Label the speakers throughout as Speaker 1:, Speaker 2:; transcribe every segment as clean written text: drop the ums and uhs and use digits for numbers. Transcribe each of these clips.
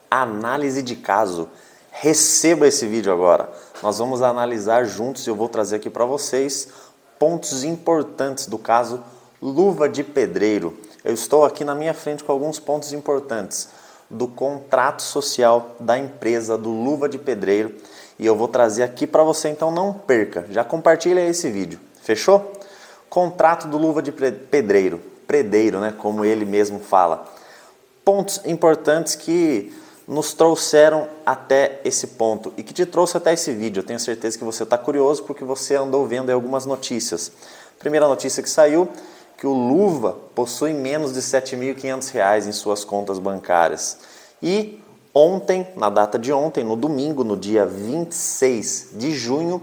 Speaker 1: Análise de caso. Receba esse vídeo agora. Nós vamos analisar juntos e eu vou trazer aqui para vocês pontos importantes do caso Luva de Pedreiro. Eu estou aqui na minha frente com alguns pontos importantes do contrato social da empresa do Luva de Pedreiro e eu vou trazer aqui para você, então não perca. Já compartilha esse vídeo, fechou? Contrato do Luva de Pedreiro, predeiro, né, como ele mesmo fala. Pontos importantes que nos trouxeram até esse ponto e que te trouxe até esse vídeo. Eu tenho certeza que você está curioso porque você andou vendo aí algumas notícias. Primeira notícia que saiu, que o Luva possui menos de R$ 7.500 em suas contas bancárias. E ontem, na data de ontem, no domingo, no dia 26 de junho,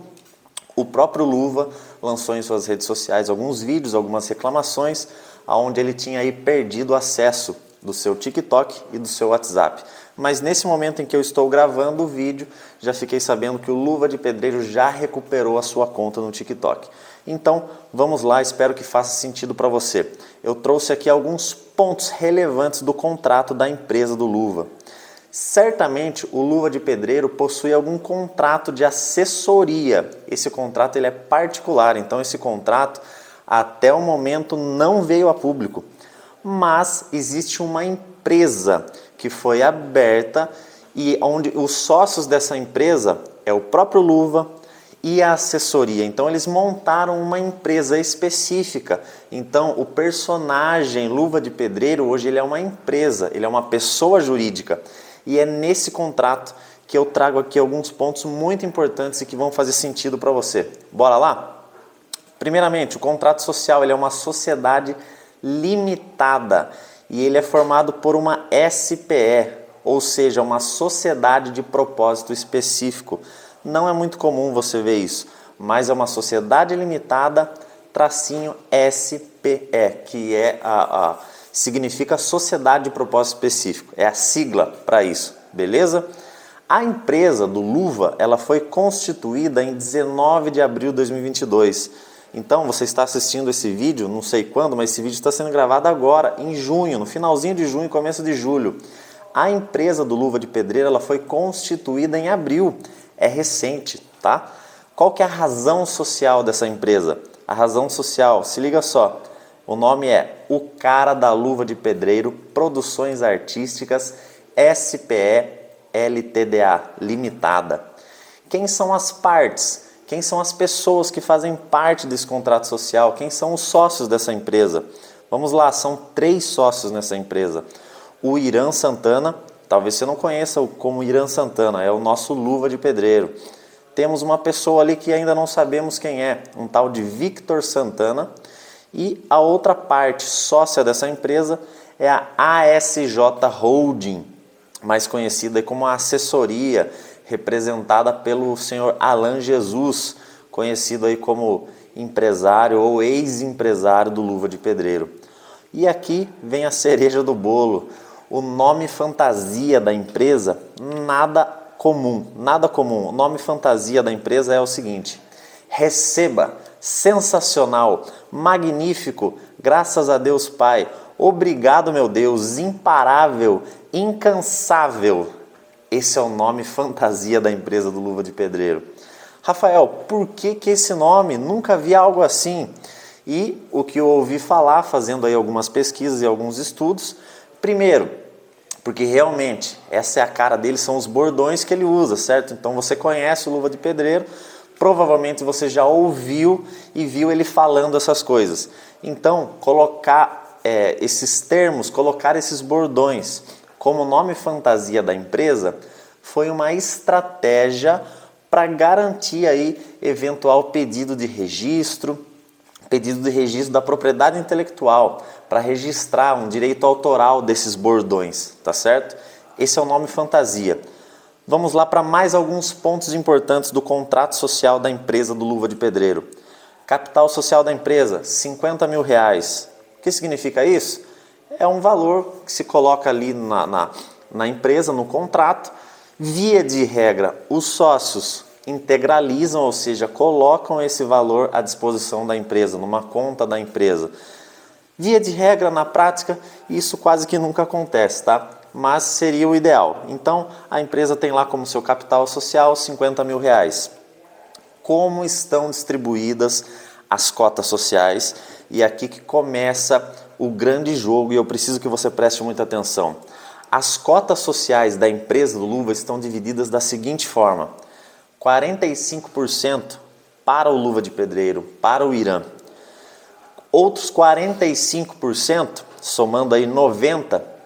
Speaker 1: o próprio Luva lançou em suas redes sociais alguns vídeos, algumas reclamações, onde ele tinha aí perdido o acesso do seu TikTok e do seu WhatsApp. Mas nesse momento em que eu estou gravando o vídeo, já fiquei sabendo que o Luva de Pedreiro já recuperou a sua conta no TikTok. Então, vamos lá, espero que faça sentido para você. Eu trouxe aqui alguns pontos relevantes do contrato da empresa do Luva. Certamente o Luva de Pedreiro possui algum contrato de assessoria. Esse contrato ele é particular, então esse contrato até o momento não veio a público. Mas existe uma empresa que foi aberta e onde os sócios dessa empresa é o próprio Luva e a assessoria. Então eles montaram uma empresa específica. Então o personagem Luva de Pedreiro hoje ele é uma empresa, ele é uma pessoa jurídica. E é nesse contrato que eu trago aqui alguns pontos muito importantes e que vão fazer sentido para você. Bora lá? Primeiramente, o contrato social ele é uma sociedade limitada e ele é formado por uma SPE, ou seja, uma sociedade de propósito específico. Não é muito comum você ver isso, mas é uma sociedade limitada tracinho SPE, que é significa sociedade de propósito específico, é a sigla para isso, beleza? A empresa do Luva ela foi constituída em 19 de abril de 2022. Então, você está assistindo esse vídeo, não sei quando, mas esse vídeo está sendo gravado agora, em junho, no finalzinho de junho, começo de julho. A empresa do Luva de Pedreiro ela foi constituída em abril, é recente, tá? Qual que é a razão social dessa empresa? A razão social, se liga só, o nome é O Cara da Luva de Pedreiro, Produções Artísticas, SPE LTDA, Limitada. Quem são as partes? Quem são as pessoas que fazem parte desse contrato social? Quem são os sócios dessa empresa? Vamos lá, são 3 sócios nessa empresa. O Irã Santana, talvez você não conheça como Irã Santana, é o nosso Luva de Pedreiro. Temos uma pessoa ali que ainda não sabemos quem é, um tal de Victor Santana. E a outra parte sócia dessa empresa é a ASJ Holding, mais conhecida como a assessoria, representada pelo senhor Alan Jesus, conhecido aí como empresário ou ex-empresário do Luva de Pedreiro. E aqui vem a cereja do bolo. O nome fantasia da empresa, nada comum, nada comum. O nome fantasia da empresa é o seguinte: Receba, sensacional, magnífico, graças a Deus Pai, obrigado meu Deus, imparável, incansável. Esse é o nome fantasia da empresa do Luva de Pedreiro. Rafael, por que esse nome? Nunca vi algo assim. E o que eu ouvi falar, fazendo aí algumas pesquisas e alguns estudos, primeiro, porque realmente essa é a cara dele, são os bordões que ele usa, certo? Então você conhece o Luva de Pedreiro, provavelmente você já ouviu e viu ele falando essas coisas. Então, colocar esses termos, colocar esses bordões como nome fantasia da empresa foi uma estratégia para garantir aí eventual pedido de registro da propriedade intelectual, para registrar um direito autoral desses bordões, tá certo? Esse é o nome fantasia. Vamos lá para mais alguns pontos importantes do contrato social da empresa do Luva de Pedreiro. Capital social da empresa, R$50 mil. O que significa isso? É um valor que se coloca ali na empresa, no contrato. Via de regra, os sócios integralizam, ou seja, colocam esse valor à disposição da empresa, numa conta da empresa. Via de regra, na prática, isso quase que nunca acontece, tá? mas seria o ideal. Então, a empresa tem lá como seu capital social R$50 mil. Como estão distribuídas as cotas sociais? E aqui que começa o grande jogo e eu preciso que você preste muita atenção. As cotas sociais da empresa do Luva estão divididas da seguinte forma: 45% para o Luva de Pedreiro, para o Irã. Outros 45%, somando aí 90%,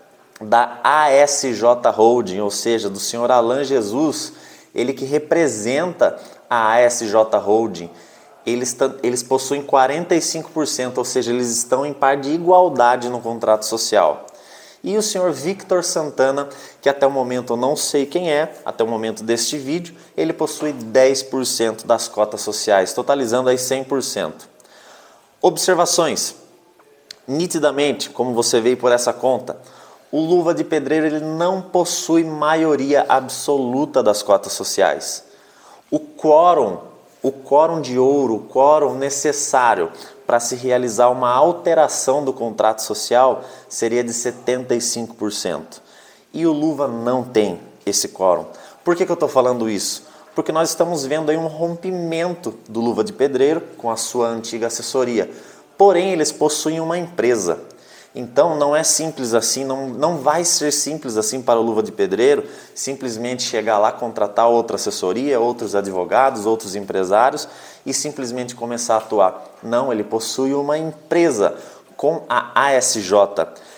Speaker 1: da ASJ Holding, ou seja, do senhor Alan Jesus, ele que representa a ASJ Holding. Eles possuem 45%, ou seja, eles estão em par de igualdade no contrato social. E o senhor Victor Santana, que até o momento eu não sei quem é, até o momento deste vídeo, ele possui 10% das cotas sociais, totalizando aí 100%. Observações. Nitidamente, como você vê por essa conta, o Luva de Pedreiro ele não possui maioria absoluta das cotas sociais. O quórum de ouro, o quórum necessário para se realizar uma alteração do contrato social seria de 75%. E o Luva não tem esse quórum. Por que eu estou falando isso? Porque nós estamos vendo aí um rompimento do Luva de Pedreiro com a sua antiga assessoria. Porém, eles possuem uma empresa. Então não é simples assim, não vai ser simples assim para o Luva de Pedreiro simplesmente chegar lá, contratar outra assessoria, outros advogados, outros empresários e simplesmente começar a atuar. Não, ele possui uma empresa com a ASJ.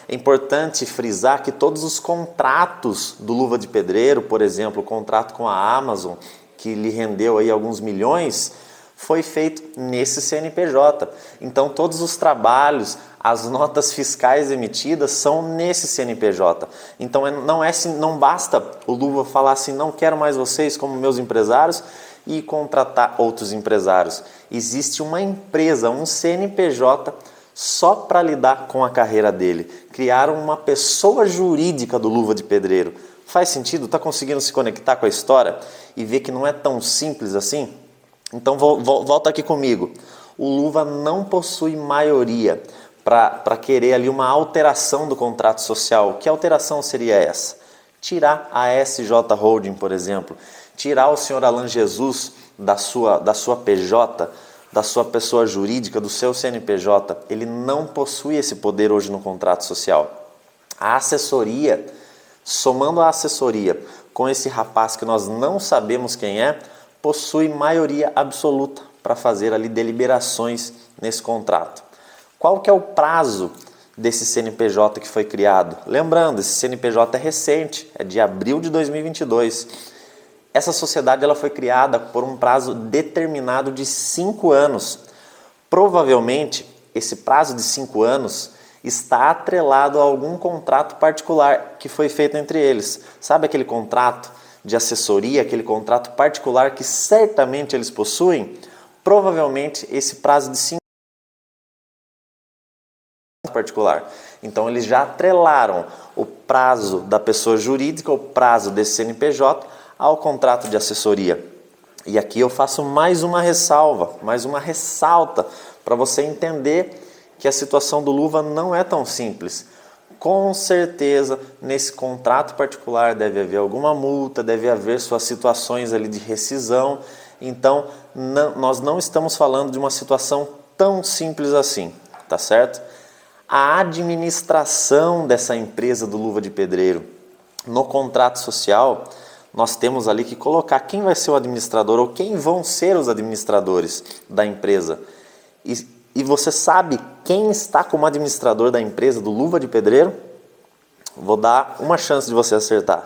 Speaker 1: É importante frisar que todos os contratos do Luva de Pedreiro, por exemplo, o contrato com a Amazon, que lhe rendeu aí alguns milhões, foi feito nesse CNPJ. Então todos os trabalhos, as notas fiscais emitidas são nesse CNPJ. Então não basta o Luva falar assim, não quero mais vocês como meus empresários e contratar outros empresários. Existe uma empresa, um CNPJ só para lidar com a carreira dele. Criaram uma pessoa jurídica do Luva de Pedreiro. Faz sentido? Está conseguindo se conectar com a história e ver que não é tão simples assim? Então volta aqui comigo. O Luva não possui maioria para querer ali uma alteração do contrato social. Que alteração seria essa? Tirar a SJ Holding, por exemplo. Tirar o senhor Alan Jesus da sua PJ, da sua pessoa jurídica, do seu CNPJ. Ele não possui esse poder hoje no contrato social. A assessoria, somando a assessoria com esse rapaz que nós não sabemos quem é, possui maioria absoluta para fazer ali deliberações nesse contrato. Qual que é o prazo desse CNPJ que foi criado? Lembrando, esse CNPJ é recente, é de abril de 2022. Essa sociedade ela foi criada por um prazo determinado de 5 anos. Provavelmente, esse prazo de 5 anos está atrelado a algum contrato particular que foi feito entre eles. Sabe aquele contrato de assessoria, aquele contrato particular que certamente eles possuem? Provavelmente esse prazo de 5 anos particular. Então eles já atrelaram o prazo da pessoa jurídica, o prazo desse CNPJ ao contrato de assessoria. E aqui eu faço mais uma ressalva, mais uma ressalta para você entender que a situação do Luva não é tão simples. Com certeza, nesse contrato particular deve haver alguma multa, deve haver suas situações ali de rescisão. Então, nós não estamos falando de uma situação tão simples assim, tá certo? A administração dessa empresa do Luva de Pedreiro, no contrato social, nós temos ali que colocar quem vai ser o administrador ou quem vão ser os administradores da empresa. E você sabe quem está como administrador da empresa do Luva de Pedreiro? Vou dar uma chance de você acertar.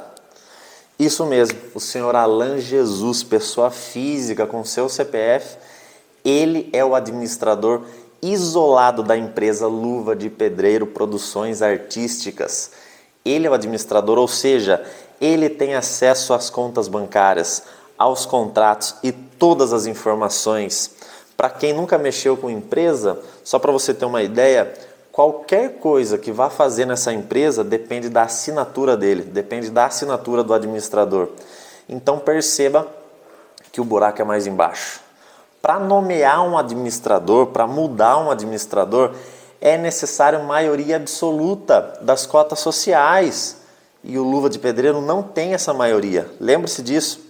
Speaker 1: Isso mesmo, o senhor Alan Jesus, pessoa física com seu CPF, ele é o administrador isolado da empresa Luva de Pedreiro Produções Artísticas. Ele é o administrador, ou seja, ele tem acesso às contas bancárias, aos contratos e todas as informações. Para quem nunca mexeu com empresa, só para você ter uma ideia, qualquer coisa que vá fazer nessa empresa depende da assinatura dele, depende da assinatura do administrador. Então perceba que o buraco é mais embaixo. Para nomear um administrador, para mudar um administrador, é necessário maioria absoluta das cotas sociais. e o Luva de Pedreiro não tem essa maioria. Lembre-se disso.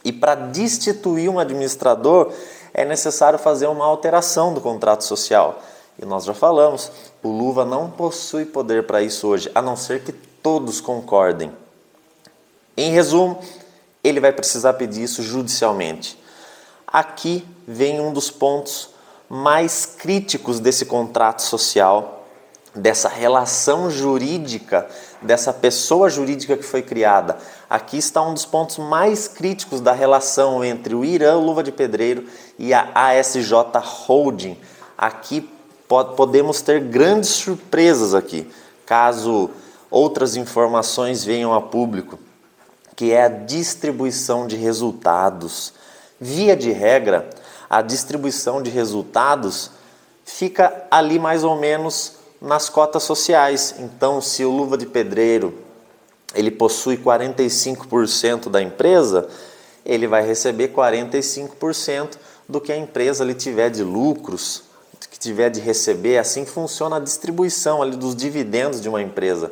Speaker 1: E para destituir um administrador, é necessário fazer uma alteração do contrato social. E nós já falamos, o Luva não possui poder para isso hoje, a não ser que todos concordem. Em resumo, ele vai precisar pedir isso judicialmente. Aqui vem um dos pontos mais críticos desse contrato social, dessa relação jurídica, dessa pessoa jurídica que foi criada. Aqui está um dos pontos mais críticos da relação entre o Irã Luva de Pedreiro e a ASJ Holding. Aqui podemos ter grandes surpresas aqui, caso outras informações venham a público, que é a distribuição de resultados. Via de regra, a distribuição de resultados fica ali mais ou menos nas cotas sociais. Então, se o Luva de Pedreiro ele possui 45% da empresa, ele vai receber 45% do que a empresa ali tiver de lucros, que tiver de receber. Assim funciona a distribuição ali dos dividendos de uma empresa.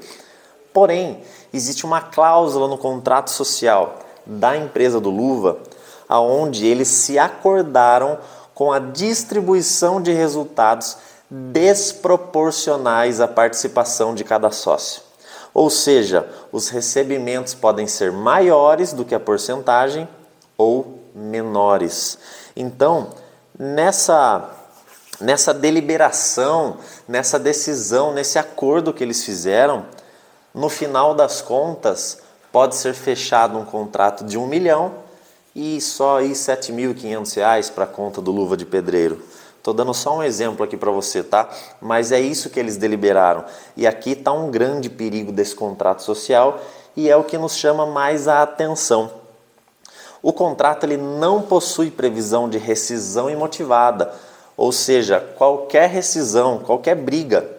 Speaker 1: Porém, existe uma cláusula no contrato social da empresa do Luva, aonde eles se acordaram com a distribuição de resultados desproporcionais à participação de cada sócio. Ou seja, os recebimentos podem ser maiores do que a porcentagem ou menores. Então, nessa deliberação, nessa decisão, nesse acordo que eles fizeram, no final das contas, pode ser fechado um contrato de R$1 milhão e só aí R$ 7.500 para a conta do Luva de Pedreiro. Estou dando só um exemplo aqui para você, tá? Mas é isso que eles deliberaram. E aqui está um grande perigo desse contrato social e é o que nos chama mais a atenção. O contrato ele não possui previsão de rescisão imotivada, ou seja, qualquer rescisão, qualquer briga,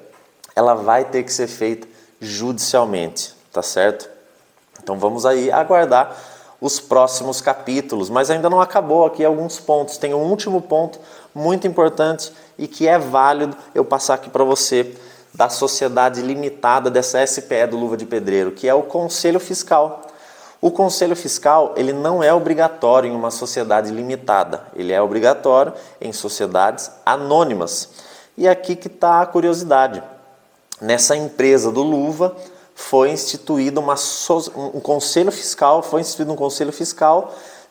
Speaker 1: ela vai ter que ser feita judicialmente, tá certo? Então vamos aí aguardar os próximos capítulos, mas ainda não acabou aqui alguns pontos. Tem um último ponto muito importante e que é válido eu passar aqui para você, da sociedade limitada dessa SPE do Luva de Pedreiro, que é o Conselho Fiscal. O Conselho Fiscal ele não é obrigatório em uma sociedade limitada, ele é obrigatório em sociedades anônimas. E aqui que está a curiosidade. Nessa empresa do Luva foi instituído um conselho fiscal,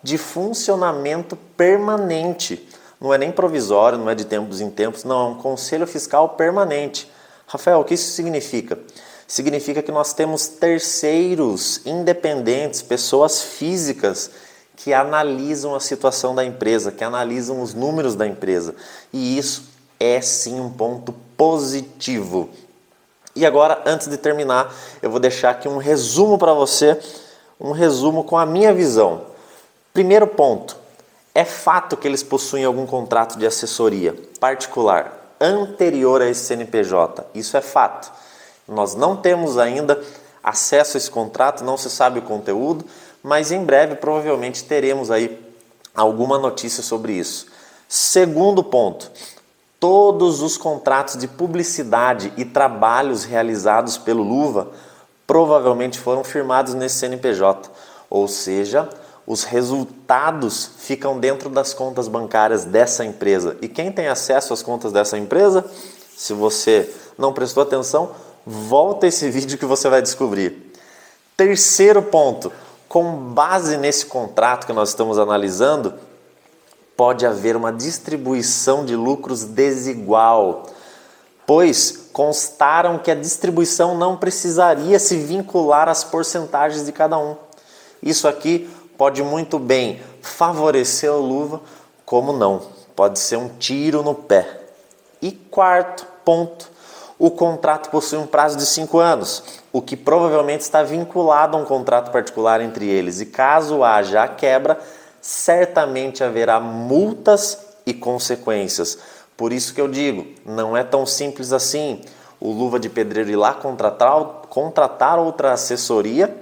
Speaker 1: de funcionamento permanente. Não é nem provisório, não é de tempos em tempos, não, é um conselho fiscal permanente. Rafael, o que isso significa? Significa que nós temos terceiros independentes, pessoas físicas que analisam a situação da empresa, que analisam os números da empresa. E isso é sim um ponto positivo. E agora, antes de terminar, eu vou deixar aqui um resumo para você, um resumo com a minha visão. Primeiro ponto, é fato que eles possuem algum contrato de assessoria particular anterior a esse CNPJ, isso é fato. Nós não temos ainda acesso a esse contrato, não se sabe o conteúdo, mas em breve provavelmente teremos aí alguma notícia sobre isso. Segundo ponto, todos os contratos de publicidade e trabalhos realizados pelo Luva provavelmente foram firmados nesse CNPJ, ou seja, os resultados ficam dentro das contas bancárias dessa empresa. E quem tem acesso às contas dessa empresa? Se você não prestou atenção, volta esse vídeo que você vai descobrir. Terceiro ponto, com base nesse contrato que nós estamos analisando, pode haver uma distribuição de lucros desigual, pois constaram que a distribuição não precisaria se vincular às porcentagens de cada um. Isso aqui pode muito bem favorecer o Luva, como não. Pode ser um tiro no pé. E quarto ponto, o contrato possui um prazo de 5 anos, o que provavelmente está vinculado a um contrato particular entre eles. E caso haja a quebra, certamente haverá multas e consequências. Por isso que eu digo, não é tão simples assim. O Luva de Pedreiro ir lá contratar outra assessoria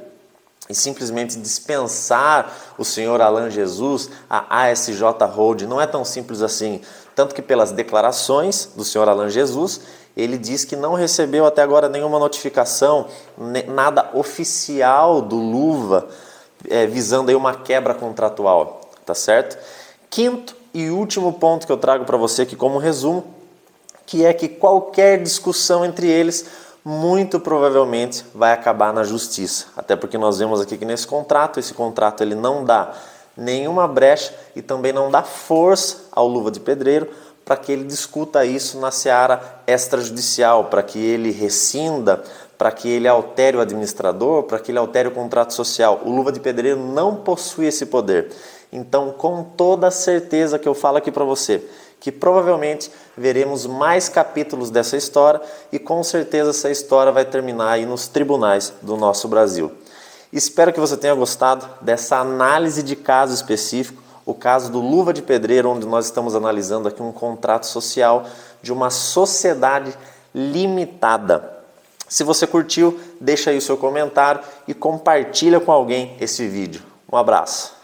Speaker 1: e simplesmente dispensar o senhor Alan Jesus, a ASJ Holding. Não é tão simples assim. Tanto que pelas declarações do senhor Alan Jesus, Ele diz que não recebeu até agora nenhuma notificação, nada oficial do Luva, visando aí uma quebra contratual, tá certo? Quinto e último ponto que eu trago para você aqui como resumo, que é que qualquer discussão entre eles muito provavelmente vai acabar na justiça. Até porque nós vemos aqui que nesse contrato, esse contrato ele não dá nenhuma brecha e também não dá força ao Luva de Pedreiro para que ele discuta isso na seara extrajudicial, para que ele rescinda, para que ele altere o administrador, para que ele altere o contrato social. O Luva de Pedreiro não possui esse poder. Então, com toda certeza que eu falo aqui para você, que provavelmente veremos mais capítulos dessa história e com certeza essa história vai terminar aí nos tribunais do nosso Brasil. Espero que você tenha gostado dessa análise de caso específico, o caso do Luva de Pedreiro, onde nós estamos analisando aqui um contrato social de uma sociedade limitada. Se você curtiu, deixa aí o seu comentário e compartilha com alguém esse vídeo. Um abraço.